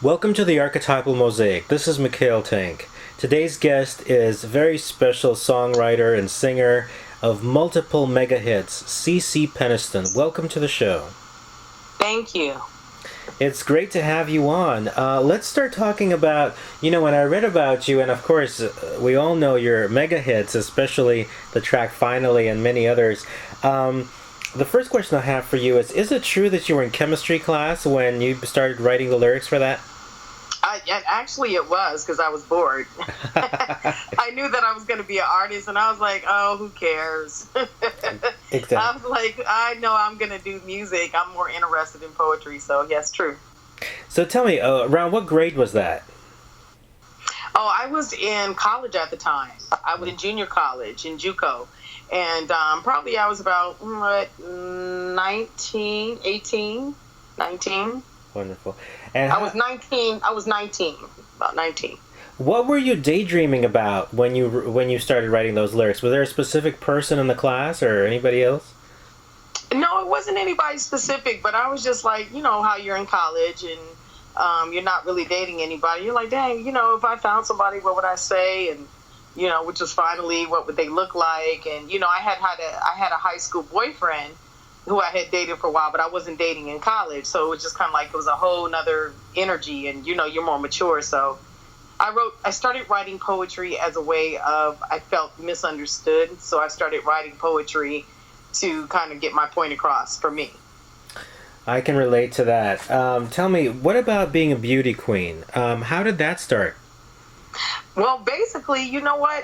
Welcome to the Archetypal Mosaic. This is Mikhail Tank. Today's guest is a very special songwriter and singer of multiple mega hits, Cece Peniston. Welcome to the show. Thank you. It's great to have you on. Let's start talking about, when I read about you, and of course, we all know your mega hits, especially the track Finally and many others. The first question I have for you is it true that you were in chemistry class when you started writing the lyrics for that? Actually, it was because I was bored. I knew that I was going to be an artist, and I was like, oh, who cares? Exactly. I was like, I know I'm going to do music. I'm more interested in poetry, so yes, true. So tell me, around what grade was that? Oh, I was in college at the time. I was in junior college in JUCO. And probably I was about 19, 18, 19. Wonderful. And I was 19, about 19. What were you daydreaming about when you started writing those lyrics? Was there a specific person in the class or anybody else? No, it wasn't anybody specific, but I was just like, how you're in college and you're not really dating anybody. You're like, dang, if I found somebody, what would I say? And, which was finally, what would they look like? And, I had a high school boyfriend who I had dated for a while, but I wasn't dating in college. So it was just kind of like it was a whole nother energy and, you're more mature. So I started writing poetry as a way of, I felt misunderstood. So I started writing poetry to kind of get my point across for me. I can relate to that. Tell me, what about being a beauty queen? How did that start? Well, basically, you know what?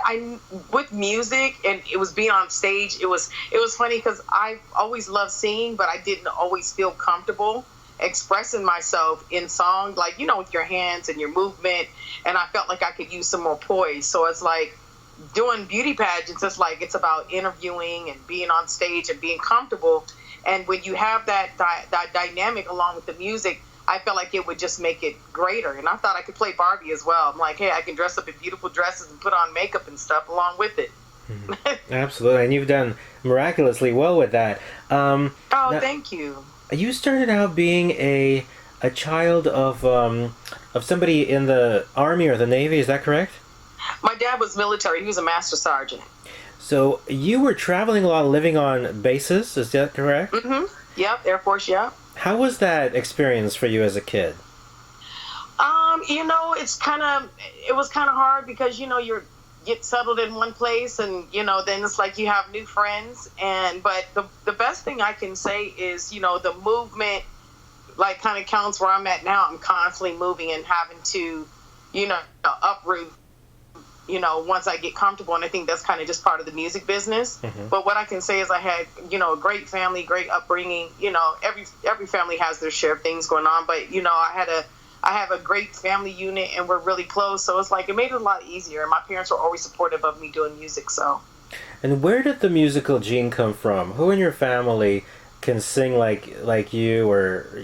With music and it was being on stage. It was funny because I always loved singing, but I didn't always feel comfortable expressing myself in song, like with your hands and your movement. And I felt like I could use some more poise. So it's like doing beauty pageants. It's about interviewing and being on stage and being comfortable. And when you have that dynamic along with the music, I felt like it would just make it greater. And I thought I could play Barbie as well. I'm like, hey, I can dress up in beautiful dresses and put on makeup and stuff along with it. Mm-hmm. Absolutely. And you've done miraculously well with that. Now, thank you. You started out being a child of somebody in the Army or the Navy. Is that correct? My dad was military. He was a master sergeant. So you were traveling a lot, living on bases. Is that correct? Mm-hmm. Yep. Air Force, yep. How was that experience for you as a kid? It was kind of hard because, you get settled in one place and, then it's like you have new friends. But the best thing I can say is, the movement, like kind of counts where I'm at now. I'm constantly moving and having to, uproot, once I get comfortable. And I think that's kind of just part of the music business. Mm-hmm. But what I can say is I had, a great family, great upbringing. Every family has their share of things going on. But, I have a great family unit and we're really close. So it's like it made it a lot easier. And my parents were always supportive of me doing music. So. And where did the musical gene come from? Who in your family can sing like you,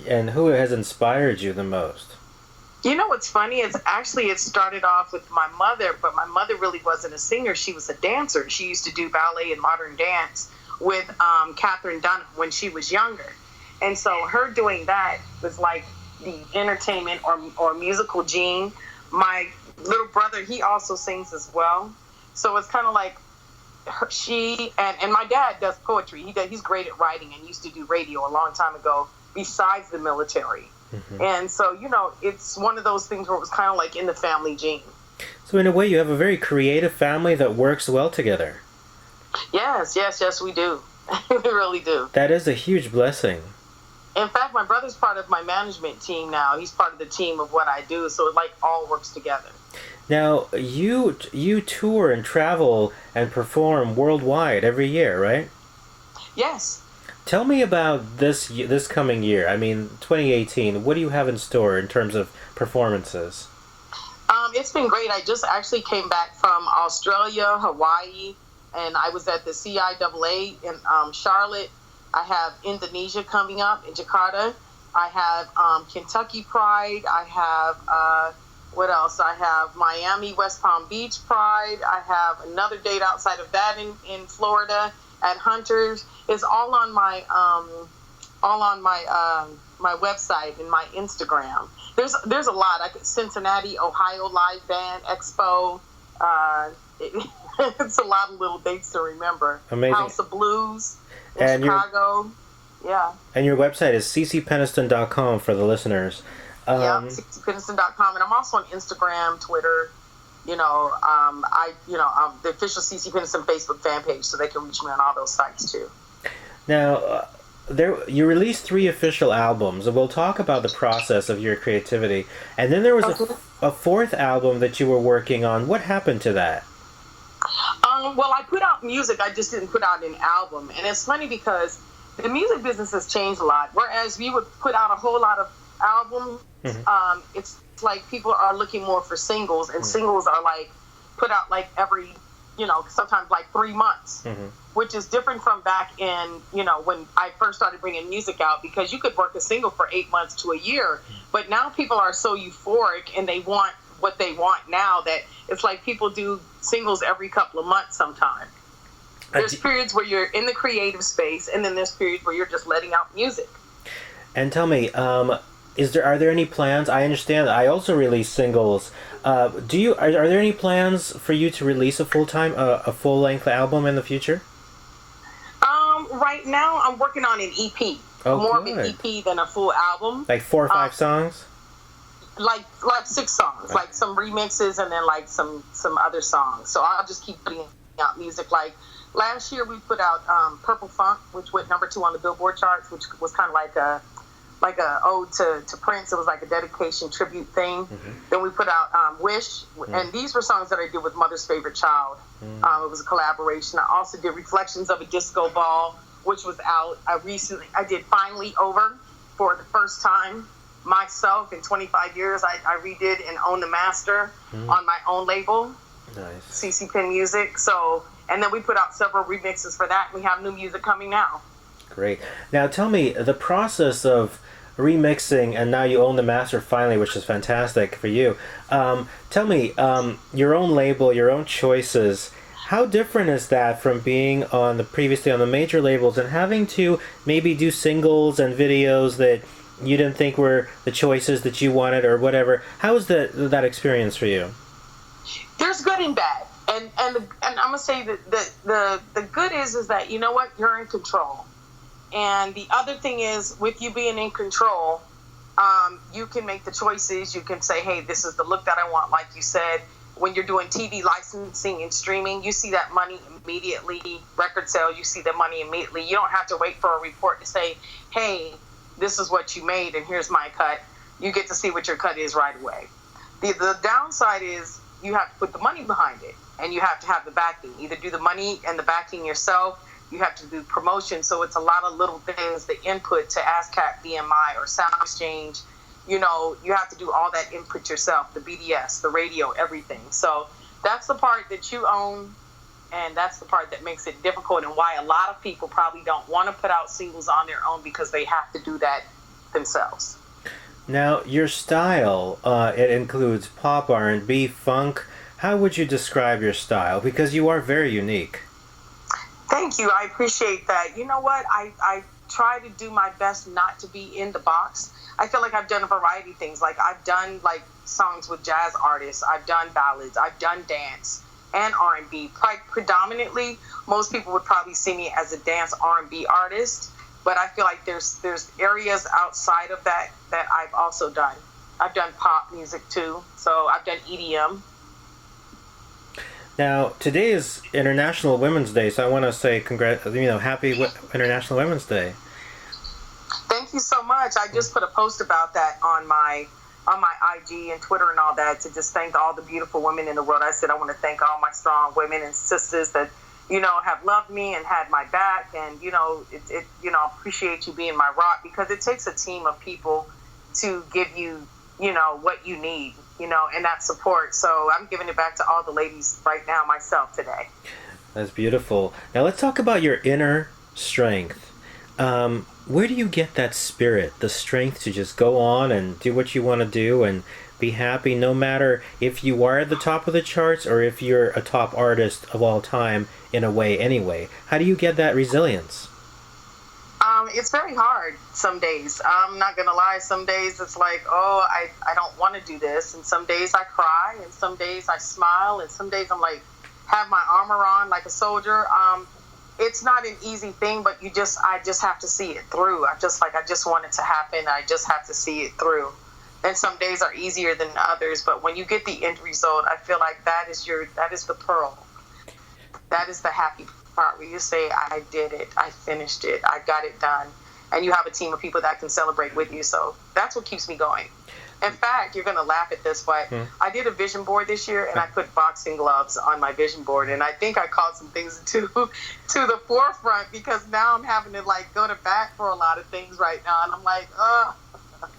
and who has inspired you the most? What's funny is actually it started off with my mother, but my mother really wasn't a singer. She was a dancer. She used to do ballet and modern dance with Catherine Dunham when she was younger. And so her doing that was like the entertainment or musical gene. My little brother, he also sings as well. So it's kind of like she and my dad does poetry. He's great at writing and used to do radio a long time ago besides the military. Mm-hmm. And so, it's one of those things where it was kind of like in the family gene. So in a way, you have a very creative family that works well together. Yes, we do. We really do. That is a huge blessing. In fact, my brother's part of my management team now. He's part of the team of what I do. So it all works together. Now, you tour and travel and perform worldwide every year, right? Yes. Tell me about this coming year. 2018. What do you have in store in terms of performances? It's been great. I just actually came back from Australia, Hawaii, and I was at the CIAA in Charlotte. I have Indonesia coming up in Jakarta. I have Kentucky Pride. I have, what else? I have Miami, West Palm Beach Pride. I have another date outside of that in Florida at Hunter's. It's all on my all on my my website and my Instagram. There's a lot. Cincinnati, Ohio Live Band Expo. It's a lot of little dates to remember. Amazing. House of Blues in Chicago. Yeah. And your website is cecepeniston.com for the listeners. Yeah, cecepeniston.com, and I'm also on Instagram, Twitter. The official Cece Peniston Facebook fan page, so they can reach me on all those sites too. Now, you released 3 official albums, and we'll talk about the process of your creativity. And then there was a 4th album that you were working on. What happened to that? Well, I put out music. I just didn't put out an album, and it's funny because the music business has changed a lot. Whereas we would put out a whole lot of albums, it's like people are looking more for singles, and singles are like put out like every, sometimes like 3 months, which is different from back in, when I first started bringing music out, because you could work a single for 8 months to a year. But now people are so euphoric and they want what they want now that it's like people do singles every couple of months sometimes. There's periods where you're in the creative space, and then there's periods where you're just letting out music. And tell me, are there any plans? I understand that I also release singles. Are there any plans for you to release a full-length album in the future? Right now, I'm working on an EP. More of an EP than a full album. Like 4 or 5 songs? Like 6 songs, like some remixes, and then like some other songs. So I'll just keep putting out music. Like last year, we put out Purple Funk, which went number 2 on the Billboard charts, which was kind of like a ode to Prince. It was like a dedication tribute thing. Then we put out Wish, and these were songs that I did with Mother's Favorite Child. It was a collaboration. I also did Reflections of a Disco Ball, which was out. I did Finally Over for the first time myself in 25 years. I redid and Own the Master on my own label, nice. CC Pen Music. So, and then we put out several remixes for that. We have new music coming now. Great. Now tell me, the process of remixing, and now you own the master finally, which is fantastic for you. Tell me, your own label, your own choices, how different is that from being previously on the major labels and having to maybe do singles and videos that you didn't think were the choices that you wanted or whatever? How was that experience for you? There's good and bad. And I'm going to say that the good is that, you know what, you're in control. And the other thing is, with you being in control, you can make the choices. You can say, hey, this is the look that I want. Like you said, when you're doing TV licensing and streaming, you see that money immediately. Record sales, you see the money immediately. You don't have to wait for a report to say, hey, this is what you made and here's my cut. You get to see what your cut is right away. The downside is you have to put the money behind it, and you have to have the backing. Either do the money and the backing yourself. You have to do promotion, so it's a lot of little things, the input to ASCAP, BMI, or Sound Exchange. You have to do all that input yourself, the BDS, the radio, everything. So that's the part that you own, and that's the part that makes it difficult, and why a lot of people probably don't want to put out singles on their own, because they have to do that themselves. Now, your style, it includes pop, R&B, funk. How would you describe your style? Because you are very unique. Thank you. I appreciate that. You know what? I try to do my best not to be in the box. I feel like I've done a variety of things. Like I've done like songs with jazz artists. I've done ballads. I've done dance and R&B. Predominantly, most people would probably see me as a dance R&B artist. But I feel like there's areas outside of that I've also done. I've done pop music too. So I've done EDM. Now, today is International Women's Day, so I want to say happy International Women's Day. Thank you so much. I just put a post about that on my IG and Twitter and all that, to just thank all the beautiful women in the world. I said I want to thank all my strong women and sisters that have loved me and had my back, and appreciate you being my rock, because it takes a team of people to give you what you need, and that support. So I'm giving it back to all the ladies right now myself today. That's beautiful. Now let's talk about your inner strength. Where do you get that spirit, the strength to just go on and do what you want to do and be happy, no matter if you are at the top of the charts or if you're a top artist of all time in a way anyway? How do you get that resilience? It's very hard some days. I'm not gonna lie. Some days it's like, oh, I don't want to do this, and some days I cry, and some days I smile, and some days I'm like, have my armor on like a soldier. It's not an easy thing, but I just have to see it through. I just want it to happen. I just have to see it through. And some days are easier than others, but when you get the end result, I feel like that is the pearl. That is the happy part where you say, I did it, I finished it, I got it done. And you have a team of people that can celebrate with you. So that's what keeps me going. In fact, you're going to laugh at this, but I did a vision board this year, and I put boxing gloves on my vision board. And I think I called some things to the forefront, because now I'm having to like go to bat for a lot of things right now. And I'm like, ugh.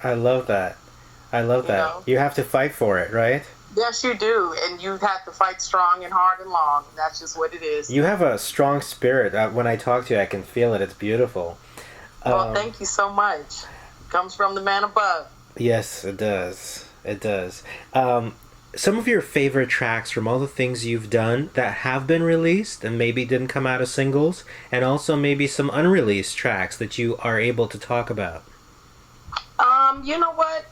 I love that. You have to fight for it, right? Yes, you do. And you have to fight strong and hard and long. That's just what it is. You have a strong spirit. When I talk to you, I can feel it. It's beautiful. Well, thank you so much. It comes from the man above. Yes, it does. It does. Some of your favorite tracks from all the things you've done that have been released and maybe didn't come out as singles, and also maybe some unreleased tracks that you are able to talk about. You know what?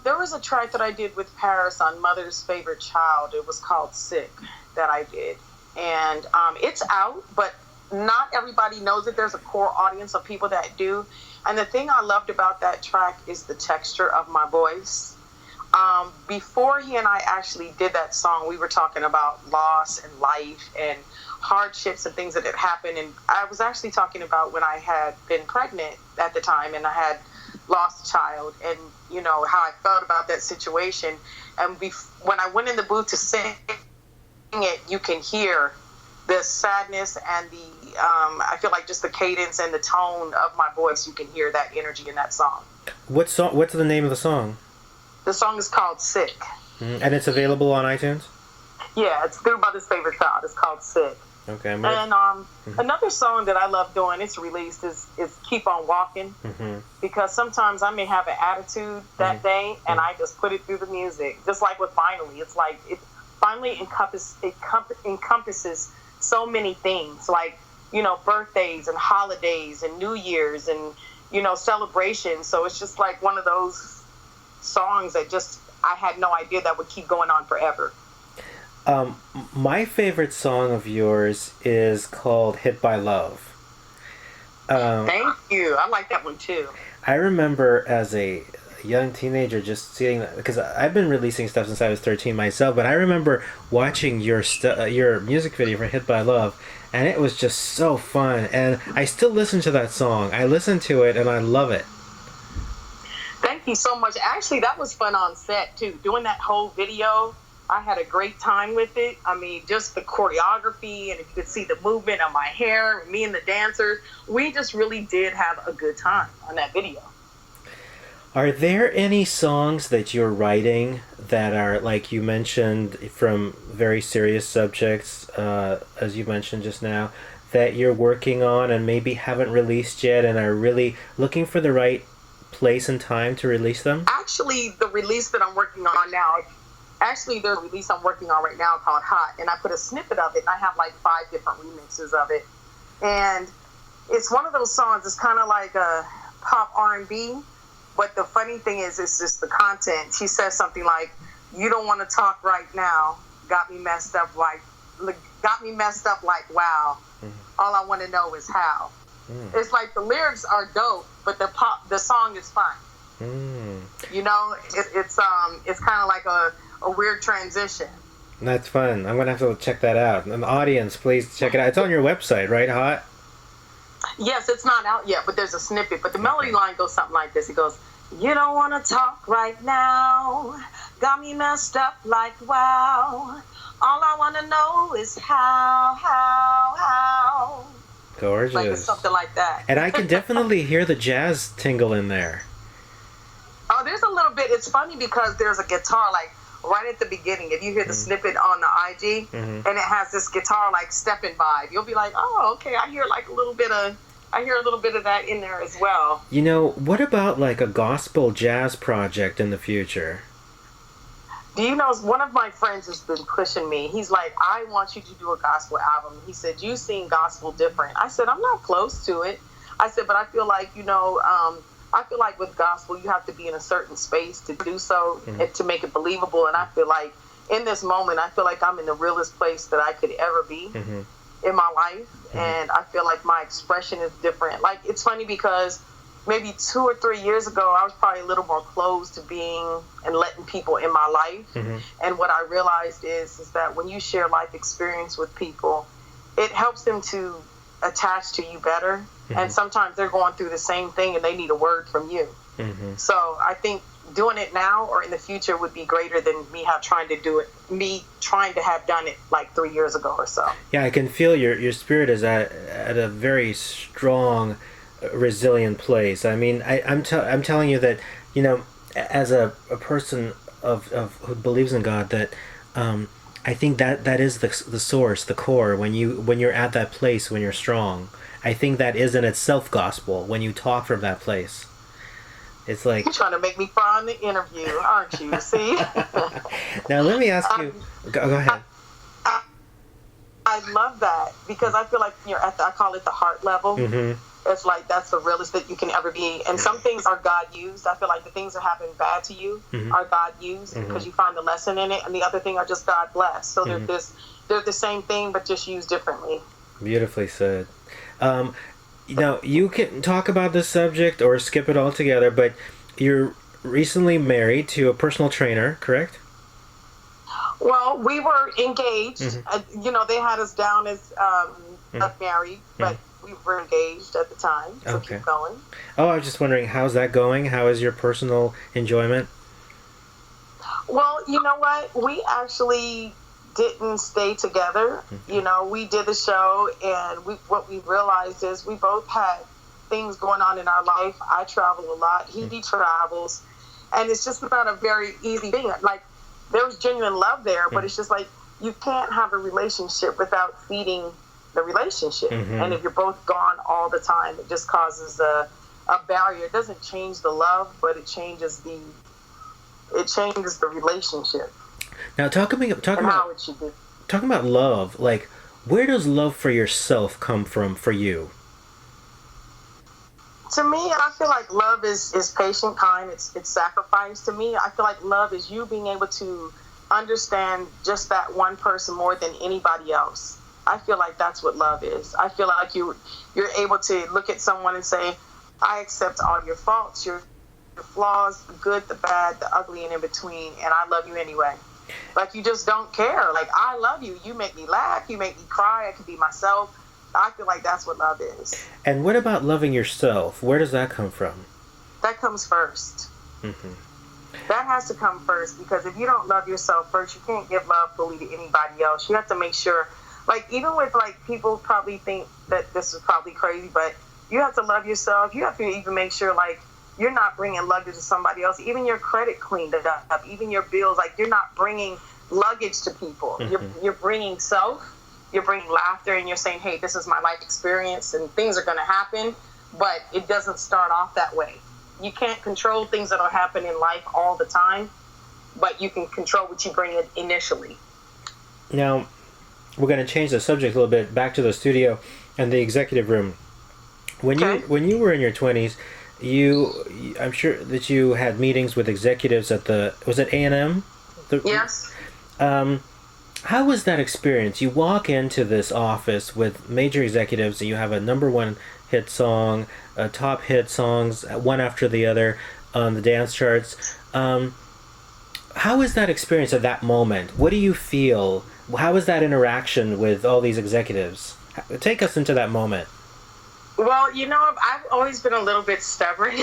There was a track that I did with Paris on Mother's Favorite Child. It was called Sick, that I did. And it's out, but not everybody knows it. There's a core audience of people that do. And the thing I loved about that track is the texture of my voice. Before he and I actually did that song, we were talking about loss and life and hardships and things that had happened. And I was actually talking about when I had been pregnant at the time, and I had lost a child, and you know how I felt about that situation. And when I went in the booth to sing it, you can hear the sadness and the I feel like just the cadence and the tone of my voice. You can hear that energy in that song. What song? What's the name of the song? The song is called Sick. And it's available on iTunes? Yeah, it's through Mother's Favorite Child. It's called Sick. Okay. And another song that I love doing, it's released, is Keep On Walkin'. Because sometimes I may have an attitude that day, and I just put it through the music. Just like with Finally. It's like it finally encompasses so many things, like, you know, birthdays and holidays and New Year's and, you know, celebrations. So it's just like one of those songs that just I had no idea that would keep going on forever. My favorite song of yours is called Hit by Love. Thank you. I like that one too. I remember as a young teenager just seeing, because I've been releasing stuff since I was 13 myself, but I remember watching your music video for Hit by Love, and it was just so fun. And I still listen to that song. I listen to it and I love it. Thank you so much. Actually, that was fun on set too. Doing that whole video, I had a great time with it. I mean, just the choreography, and if you could see the movement of my hair, me and the dancers, we just really did have a good time on that video. Are there any songs that you're writing that are, like you mentioned, from very serious subjects, as you mentioned just now, that you're working on and maybe haven't released yet and are really looking for the right place and time to release them? Actually, the release that I'm working on now, the release I'm working on right now called Hot, and I put a snippet of it, and I have like 5 different remixes of it. And it's one of those songs, it's kind of like a pop R&B, but the funny thing is, it's just the content. She says something like, "You don't want to talk right now, got me messed up like wow. All I want to know is how." It's like the lyrics are dope, but the song is fun. You know, it's kind of like a weird transition. That's fun. I'm gonna have to check that out. And the audience, please check it out. It's on your website, right, Hot? Yes, it's not out yet, but there's a snippet. But the melody line goes something like this. It goes, "You don't want to talk right now, got me messed up like wow. All I want to know is how. Gorgeous. Like it's something like that. And I can definitely hear the jazz tingle in there. Oh, there's a little bit. It's funny because there's a guitar like right at the beginning. If you hear the snippet on the IG, and it has this guitar like stepping vibe, you'll be like, "Oh, okay." I hear a little bit of that in there as well. You know, what about like a gospel jazz project in the future? Do you know, one of my friends has been pushing me. He's like, "I want you to do a gospel album." He said, "You sing gospel different." I said, "I'm not close to it. I said, but I feel like, I feel like with gospel, you have to be in a certain space to do so and to make it believable. And I feel like in this moment, I feel like I'm in the realest place that I could ever be in my life. And I feel like my expression is different. Like, it's funny because maybe 2 or 3 years ago, I was probably a little more closed to being and letting people in my life. And what I realized is that when you share life experience with people, it helps them to attach to you better. And sometimes they're going through the same thing and they need a word from you. So I think doing it now or in the future would be greater than me trying to have done it like 3 years ago or so. Yeah, I can feel your spirit is at a very strong, resilient place. I mean, I'm telling you that, as a person of who believes in God, that I think that is the source, the core. When you're at that place, when you're strong, I think that is in itself gospel. When you talk from that place, it's like, you're trying to make me cry in the interview, aren't you? See. Now let me ask you. Go ahead. I love that because I feel like you're at I call it the heart level. It's like that's the realest that you can ever be. And some things are God used. I feel like the things that happen bad to you are God used because you find the lesson in it, and the other thing are just God blessed. So they're the same thing but just used differently. Beautifully said. You can talk about this subject or skip it altogether, but you're recently married to a personal trainer, correct? Well, we were engaged. They had us down as not married, but we were engaged at the time. So Okay. Keep going. Oh, I was just wondering, how's that going? How is your personal enjoyment? Well, you know what? We actually didn't stay together. We did the show, and what we realized is we both had things going on in our life. I travel a lot. He travels. And it's just not a very easy thing. Like, there was genuine love there, but it's just like you can't have a relationship without feeding the relationship. And if you're both gone all the time, it just causes a barrier. It doesn't change the love, but it changes the relationship. Now, talking about love, like, where does love for yourself come from for you? To me, I feel like love is patient, kind. It's sacrifice. To me, I feel like love is you being able to understand just that one person more than anybody else. I feel like that's what love is. I feel like you're able to look at someone and say, I accept all your faults, your flaws, the good, the bad, the ugly, and in between, and I love you anyway. Like, you just don't care. Like, I love you. You make me laugh. You make me cry. I can be myself. I feel like that's what love is. And what about loving yourself? Where does that come from? That comes first. That has to come first, because if you don't love yourself first, you can't give love fully to anybody else. You have to make sure, like, even with, like, people probably think that this is probably crazy, but you have to love yourself. You have to even make sure, like, you're not bringing luggage to somebody else. Even your credit cleaned up, even your bills. Like, you're not bringing luggage to people. You're bringing self. You're bringing laughter, and you're saying, hey, this is my life experience, and things are going to happen, but it doesn't start off that way. You can't control things that will happen in life all the time, but you can control what you bring in initially. Now, we're going to change the subject a little bit, back to the studio and the executive room. When you were in your 20s, I'm sure that you had meetings with executives at was it A&M? Yes. How was that experience? You walk into this office with major executives, and you have a #1 hit song, top hit songs, one after the other on the dance charts. How is that experience at that moment? What do you feel? How is that interaction with all these executives? Take us into that moment. Well, I've always been a little bit stubborn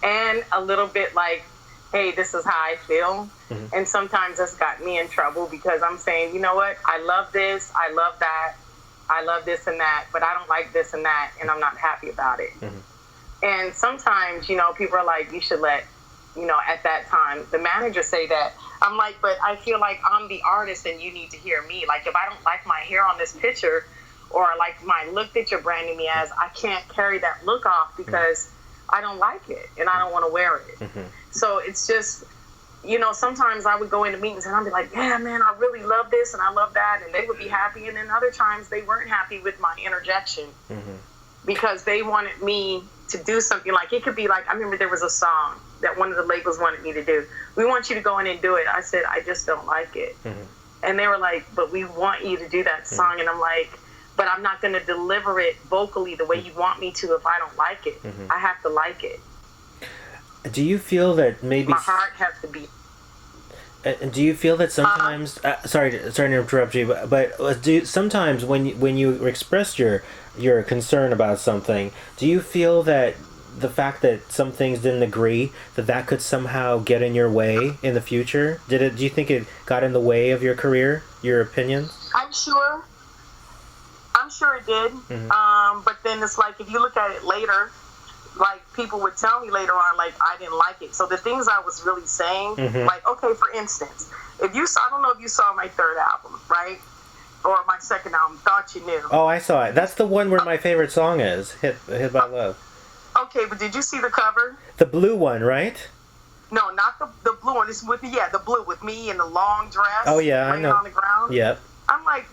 and a little bit like, hey, this is how I feel. And sometimes that's got me in trouble, because I'm saying, you know what? I love this. I love that. I love this and that, but I don't like this and that, and I'm not happy about it. And sometimes, people are like, you should let, at that time, the manager say that. I'm like, but I feel like I'm the artist and you need to hear me. Like, if I don't like my hair on this picture, or like my look that you're branding me as, I can't carry that look off because I don't like it and I don't want to wear it. So it's just, sometimes I would go into meetings and I'd be like, yeah, man, I really love this and I love that. And they would be happy. And then other times they weren't happy with my interjection. because they wanted me to do something. Like, it could be like, I remember there was a song that one of the labels wanted me to do. We want you to go in and do it. I said, I just don't like it. And they were like, but we want you to do that song. And I'm like, but I'm not going to deliver it vocally the way you want me to if I don't like it. I have to like it. Do you feel that maybe... My heart has to be... Do you feel that sometimes... sorry to interrupt you, but sometimes when you express your concern about something, do you feel that the fact that some things didn't agree, that could somehow get in your way in the future? Do you think it got in the way of your career, your opinions? I'm sure it did. But then it's like, if you look at it later, like, people would tell me later on, like, I didn't like it. So the things I was really saying, like, okay, for instance, I don't know if you saw my third album, right? Or my second album, Thought You Knew. Oh, I saw it. That's the one where my favorite song is, Hit by Love. Okay, but did you see the cover? The blue one, right? No, not the blue one. It's with the blue with me in the long dress. Oh yeah, I know. On the ground. Yep. I'm like,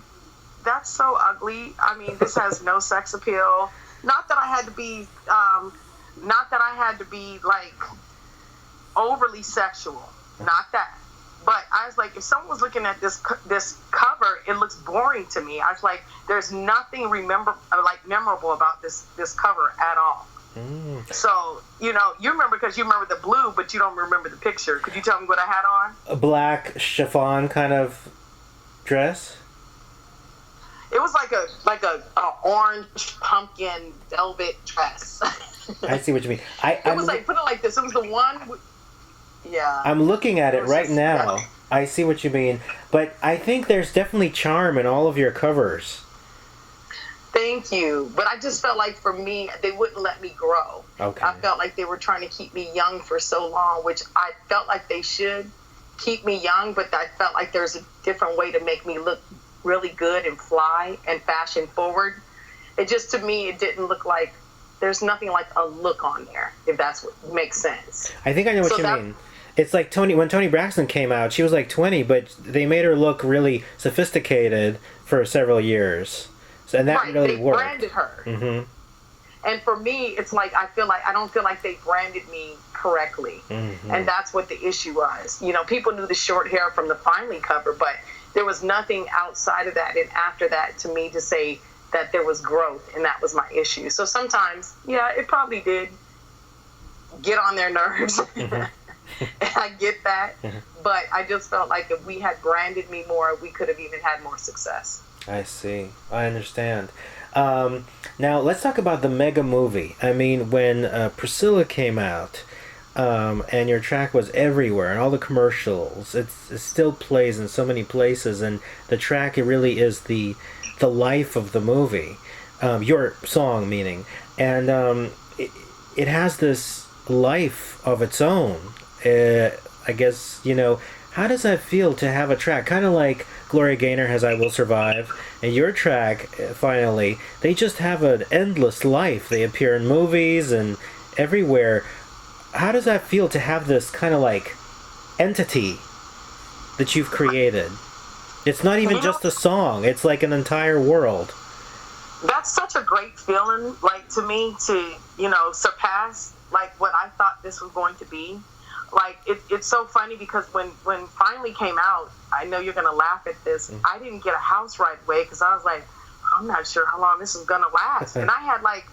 that's so ugly. I mean, this has no sex appeal. Not that I had to be like overly sexual. Not that. But I was like, if someone was looking at this cover, it looks boring to me. I was like, there's nothing memorable about this cover at all. So, you remember because you remember the blue, but you don't remember the picture. Could you tell me what I had on? A black chiffon kind of dress? It was like a orange pumpkin velvet dress. I see what you mean. It was like, put it like this. It was the one... Yeah. I'm looking at it right now. I see what you mean. But I think there's definitely charm in all of your covers. Thank you. But I just felt like, for me, they wouldn't let me grow. Okay. I felt like they were trying to keep me young for so long, which I felt like they should keep me young, but I felt like there's a different way to make me look really good and fly and fashion forward. It just, to me, it didn't look like, there's nothing like a look on there, if that's what makes sense. I think I know what you mean. It's like when Toni Braxton came out, she was like 20, but they made her look really sophisticated for several years. So, and that really worked. They branded her. And for me, it's like, I don't feel like they branded me correctly. And that's what the issue was. People knew the short hair from the Finally cover, but there was nothing outside of that and after that to me to say that there was growth, and that was my issue. So sometimes, it probably did get on their nerves. And I get that. But I just felt like if we had branded me more, we could have even had more success. I see. I understand. Now, let's talk about the mega movie. I mean, when Priscilla came out, and your track was everywhere, and all the commercials, it still plays in so many places, and the track, it really is the life of the movie. Your song, meaning. And it has this life of its own. I guess, how does that feel to have a track? Kind of like Gloria Gaynor has I Will Survive, and your track, Finally, they just have an endless life. They appear in movies and everywhere. How does that feel to have this kind of like entity that you've created? It's not even just a song. It's like an entire world. That's such a great feeling, like, to me, to, surpass, like, what I thought this was going to be. Like, it's so funny because when Finally came out, I know you're going to laugh at this, I didn't get a house right away because I was like, I'm not sure how long this is going to last. And I had, like,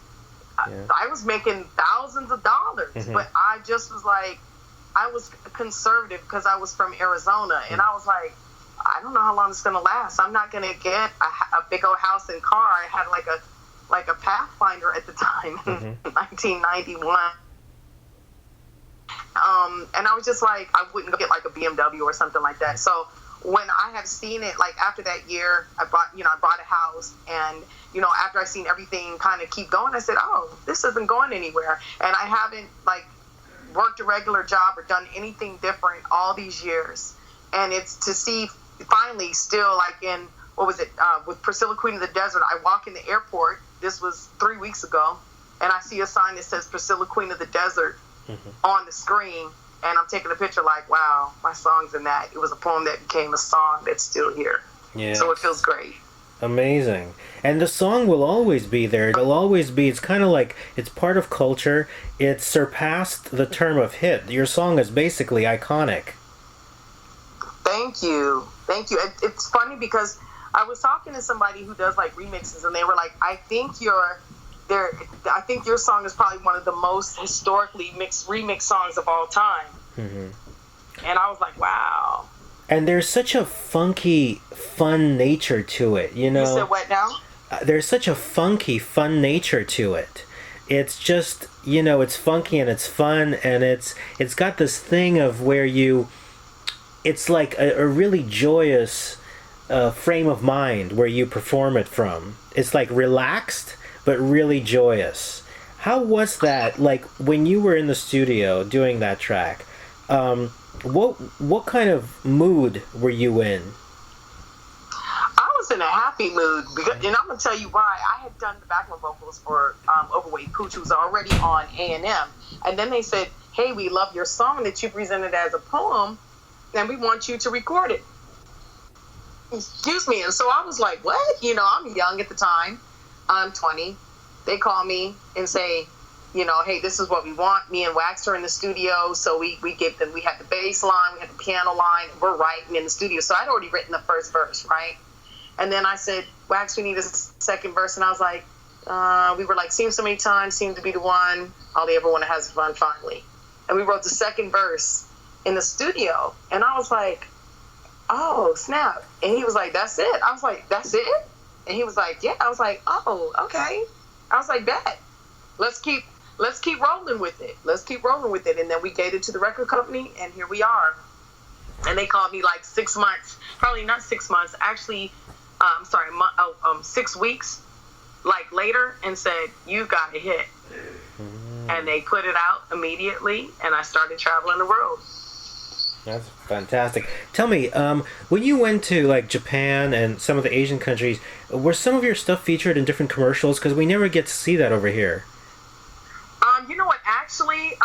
I was making thousands of dollars, but I just was like, I was conservative because I was from Arizona, and I was like, I don't know how long it's going to last. I'm not going to get a big old house and car. I had like a Pathfinder at the time, 1991. And I was just like, I wouldn't get like a BMW or something like that. So when I have seen it, like after that year, I bought a house, and after I seen everything kind of keep going, I said, oh, this isn't going anywhere. And I haven't like worked a regular job or done anything different all these years. And it's to see Finally still like in, what was it, with Priscilla, Queen of the Desert, I walk in the airport, this was 3 weeks ago, and I see a sign that says Priscilla, Queen of the Desert on the screen, and I'm taking a picture like, wow, my song's in that. It was a poem that became a song that's still here. Yeah. So it feels great. Amazing. And the song will always be there. It'll always be, it's kind of like, it's part of culture. It's surpassed the term of hit. Your song is basically iconic. Thank you. Thank you. It's funny because I was talking to somebody who does like remixes, and they were like, I think your song is probably one of the most historically mixed remix songs of all time. Mm-hmm. And I was like, wow. And there's such a funky, fun nature to it, you know? You said what now? There's such a funky, fun nature to it. It's just, you know, it's funky and it's fun, and it's got this thing of where it's like a really joyous frame of mind where you perform it from. It's like relaxed, but really joyous. How was that, like, when you were in the studio doing that track? What kind of mood were you in? I was in a happy mood, because, and I'm gonna tell you why. I had done the background vocals for Overweight Pooch, who was already on A&M, and then they said, "Hey, we love your song that you presented as a poem, and we want you to record it." Excuse me. And so I was like, "What?" You know, I'm young at the time. I'm 20. They call me and say, you know, hey, this is what we want. Me and Wax are in the studio, so we gave them, we had the bass line, we had the piano line, we're writing in the studio. So I'd already written the first verse, right? And then I said, Wax, we need a second verse. And I was like, we were like, seen so many times, seemed to be the one, all they ever want to have is fun finally. And we wrote the second verse in the studio. And I was like, oh, snap. And he was like, that's it. I was like, that's it? And he was like, yeah. I was like, oh, okay. I was like, bet. Let's keep rolling with it. Let's keep rolling with it. And then we gave it to the record company, and here we are. And they called me like 6 months, probably not 6 months, actually, 6 weeks, like later, and said, you got a hit. And they put it out immediately, and I started traveling the world. That's fantastic. Tell me, when you went to like Japan and some of the Asian countries, were some of your stuff featured in different commercials? Because we never get to see that over here. You know what? Actually,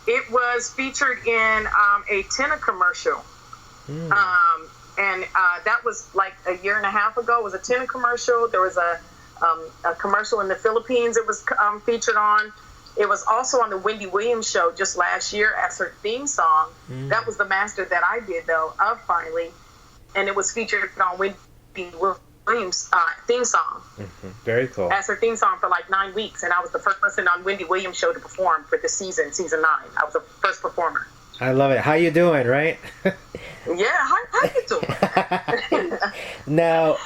it was featured in a Tina commercial. And that was like a year and a half ago. It was a Tina commercial. There was a commercial in the Philippines it was featured on. It was also on the Wendy Williams show just last year as her theme song. That was the master that I did, though, of Finally. And it was featured on Wendy Williams' theme song. Very cool. As her theme song for like 9 weeks. And I was the first person on Wendy Williams' show to perform for this season 9. I was the first performer. I love it. How you doing, right? Yeah, how you doing? Now,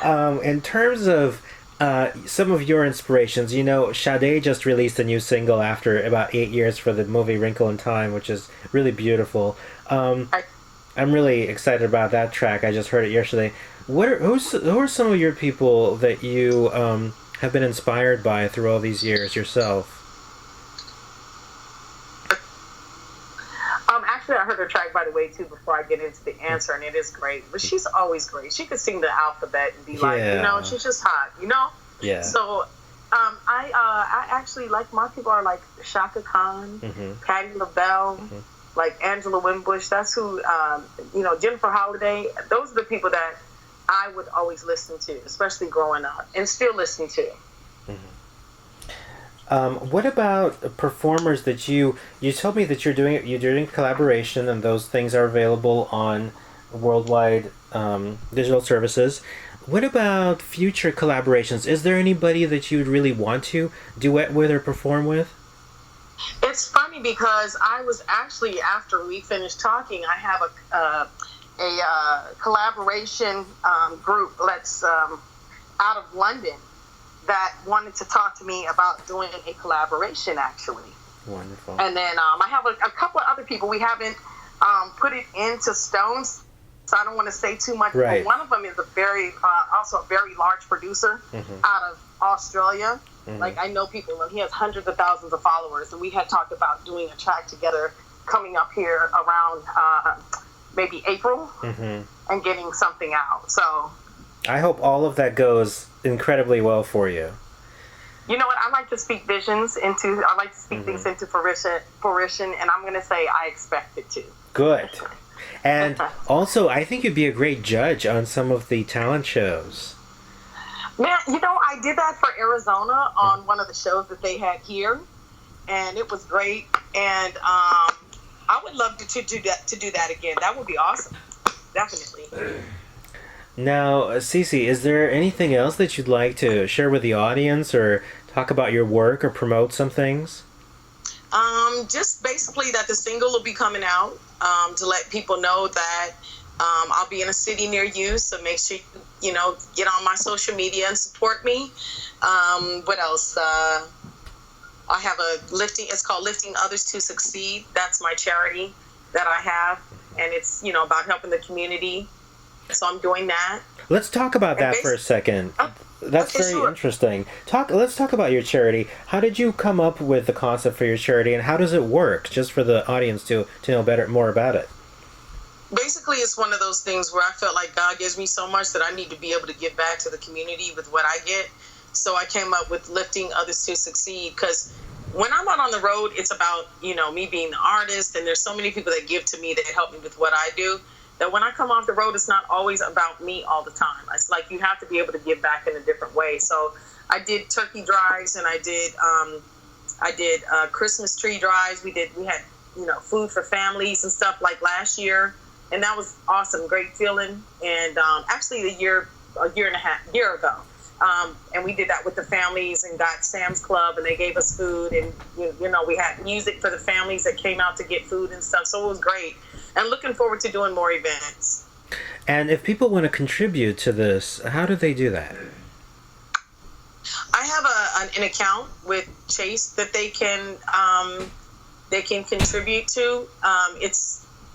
in terms of some of your inspirations, you know, Sade just released a new single after about 8 years for the movie Wrinkle in Time, which is really beautiful. I'm really excited about that track. I just heard it yesterday. Who are some of your people that you have been inspired by through all these years yourself? Actually, I heard her track, by the way, too, before I get into the answer, and it is great. But she's always great. She could sing the alphabet and be like, you know, she's just hot, you know? Yeah. So I actually like, my people are like Shaka Khan, Patti LaBelle, like Angela Winbush. That's who, you know, Jennifer Holliday. Those are the people that I would always listen to, especially growing up, and still listen to. What about performers that you told me that you're doing collaboration, and those things are available on worldwide digital services. What about future collaborations? Is there anybody that you'd really want to duet with or perform with? It's funny because I was actually, after we finished talking, I have a collaboration group that's out of London that wanted to talk to me about doing a collaboration, actually. Wonderful. And then I have a couple of other people. We haven't put it into stones, so I don't want to say too much. Right. But one of them is also a very large producer out of Australia. Like, I know people, and he has hundreds of thousands of followers, and we had talked about doing a track together coming up here around maybe April and getting something out. So I hope all of that goes incredibly well for you. You know what? I like to speak things into fruition, and I'm going to say I expect it to. Good. And also, I think you'd be a great judge on some of the talent shows. Man, I did that for Arizona on one of the shows that they had here, and it was great. And I would love to do that again. That would be awesome. Definitely. Now, Cece, is there anything else that you'd like to share with the audience, or talk about your work, or promote some things? Just basically that the single will be coming out, to let people know that I'll be in a city near you. So make sure get on my social media and support me. What else? I have it's called Lifting Others to Succeed. That's my charity that I have, and it's about helping the community. So I'm doing that. Let's talk about that for a second. That's okay, very sure. interesting. Let's talk about your charity. How did you come up with the concept for your charity, and how does it work? Just for the audience to know more about it. Basically, it's one of those things where I felt like God gives me so much that I need to be able to give back to the community with what I get. So I came up with Lifting Others to Succeed, because when I'm out on the road, it's about, me being the artist, and there's so many people that give to me that help me with what I do, that when I come off the road, it's not always about me all the time. It's like you have to be able to give back in a different way. So I did turkey drives, and I did Christmas tree drives. We had food for families and stuff like last year, and that was awesome, great feeling. And actually a year ago. And we did that with the families and got Sam's Club, and they gave us food, and we had music for the families that came out to get food and stuff. So it was great, and looking forward to doing more events. And if people want to contribute to this, how do they do that? I have an account with Chase that they can contribute to.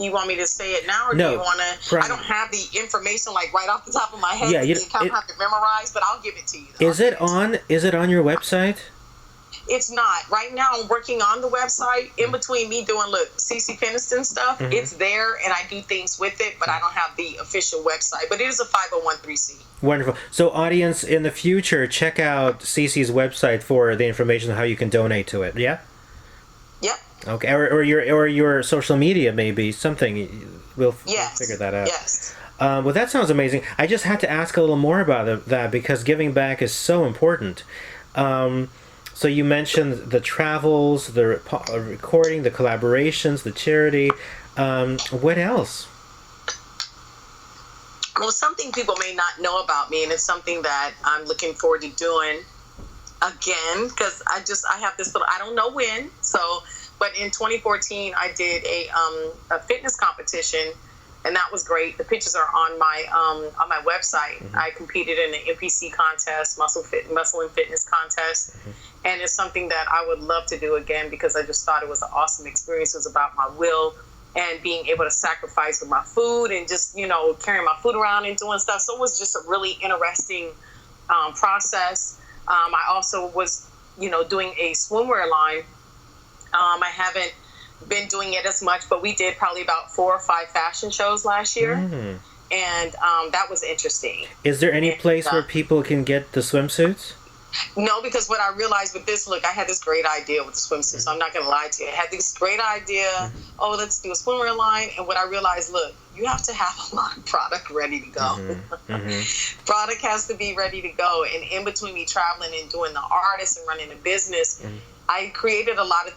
You want me to say it now, or no, do you want to? Right. I don't have the information right off the top of my head. Yeah, you kind of have to memorize, but I'll give it to you. Is it on your website? It's not. Right now, I'm working on the website. In between me doing Cece Peniston stuff, It's there, and I do things with it, but I don't have the official website. But it is a 501(c)(3). Wonderful. So, audience, in the future, check out Cece's website for the information on how you can donate to it. Yeah. Yep. Okay, or your social media, maybe something. We'll figure that out. Yes. Well, that sounds amazing. I just had to ask a little more about that, because giving back is so important. So you mentioned the travels, the recording, the collaborations, the charity. What else? Well, something people may not know about me, and it's something that I'm looking forward to doing again, because I have this little, I don't know when, but in 2014 I did a fitness competition, and that was great. The pictures are on my website. I competed in an NPC contest, muscle and fitness contest, and it's something that I would love to do again, because I just thought it was an awesome experience. It was about my will and being able to sacrifice with my food, and just carrying my food around and doing stuff. So it was just a really interesting process. I also was doing a swimwear line. I haven't been doing it as much, but we did probably about 4 or 5 fashion shows last year, and that was interesting. Is there any place where people can get the swimsuits? No, because what I realized with this look, I had this great idea with the swimsuit, so I'm not going to lie to you. I had this great idea, let's do a swimwear line, and what I realized, look, you have to have a lot of product ready to go. Product has to be ready to go, and in between me traveling and doing the artist and running a business, I created a lot of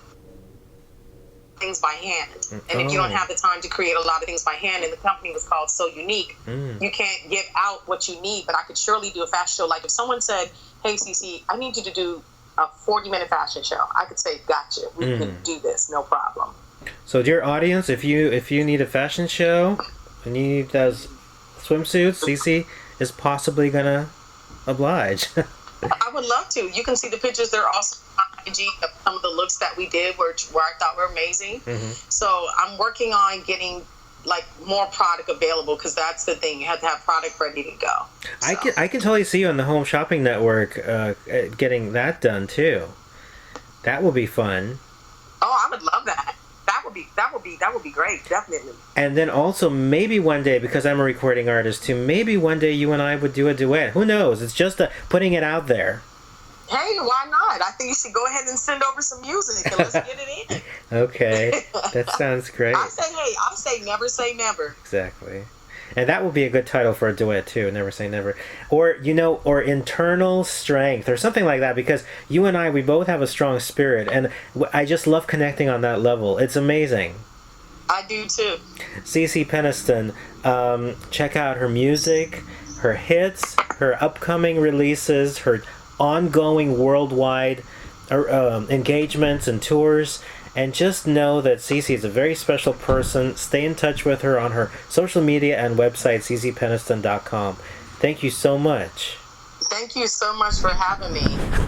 things by hand. And if you don't have the time to create a lot of things by hand, and the company was called So Unique, you can't give out what you need, but I could surely do a fashion show. Like if someone said, hey, Cece, I need you to do a 40-minute fashion show, I could say, gotcha, we can do this, no problem. So dear audience, if you need a fashion show and you need those swimsuits, Cece is possibly gonna oblige. I would love to. You can see the pictures. They're also on IG of some of the looks that we did where I thought were amazing. So I'm working on getting more product available, because that's the thing. You have to have product ready to go. So. I can totally see you on the Home Shopping Network getting that done too. That will be fun. Oh, I would love that. That would be great, definitely. And then also maybe one day, because I'm a recording artist too, maybe one day you and I would do a duet. Who knows? It's just putting it out there. Hey, why not? I think you should go ahead and send over some music and let's get it in. Okay, that sounds great. I say never say never. Exactly. And that would be a good title for a duet too, Never Say Never. Or, you know, or Internal Strength or something like that, because you and I, we both have a strong spirit, and I just love connecting on that level. It's amazing. I do too. Cece Peniston, check out her music, her hits, her upcoming releases, her ongoing worldwide engagements and tours, and just know that Cece is a very special person. Stay in touch with her on her social media and website, cecepeniston.com. Thank you so much. Thank you so much for having me.